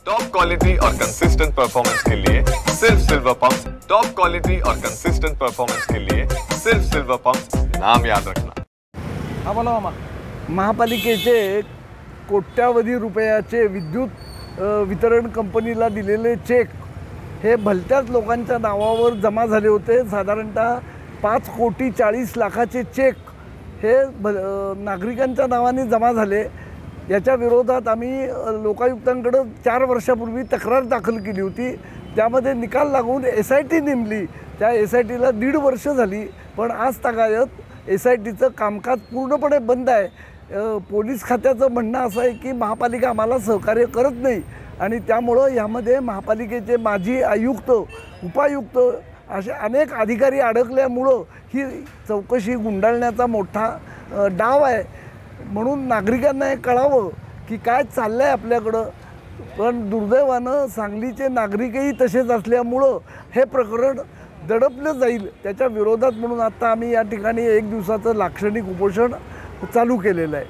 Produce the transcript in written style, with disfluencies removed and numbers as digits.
Top quality और consistent performance के लिए सिर्फ सिल्वर पंप्स। टॉप क्वालिटी और कंसिस्टेंट परफॉर्मेंस के लिए सिर्फ सिल्वर पंप्स, नाम याद रखना। हा बोला मामा। महापालिकेचे कोट्यावधी रुपयाचे विद्युत वितरण कंपनीला दिलेले चेक हे भलत्याच लोकांच्या नावावर जमा झाले होते। साधारणतः 5,40,00,000 चेक हे नागरिकांच्या नावाने जमा झाले। याच्या विरोधात आम्ही लोकायुक्तांकडे 4 वर्षापूर्वी तक्रार दाखल केली होती। त्यामध्ये निकाल लागून SIT नेमली। त्या SITला 1.5 वर्ष झाली, पण आज तागायत SITचं कामकाज पूर्णपणे बंद आहे। पोलीस खात्याचं म्हणणं असं आहे की महापालिका आम्हाला सहकार्य करत नाही आणि त्यामुळं यामध्ये महापालिकेचे माजी आयुक्त, उपायुक्त असे अनेक अधिकारी अडकल्यामुळं ही चौकशी गुंडाळण्याचा मोठा डाव आहे। म्हणून नागरिकांना हे कळावं की काय चाललं आहे आपल्याकडं। पण दुर्दैवानं सांगलीचे नागरिकही तसेच असल्यामुळं हे प्रकरण दडपलं जाईल त्याच्या विरोधात म्हणून आता आम्ही या ठिकाणी 1 दिवसाचं लाक्षणिक उपोषण चालू केलेलं आहे।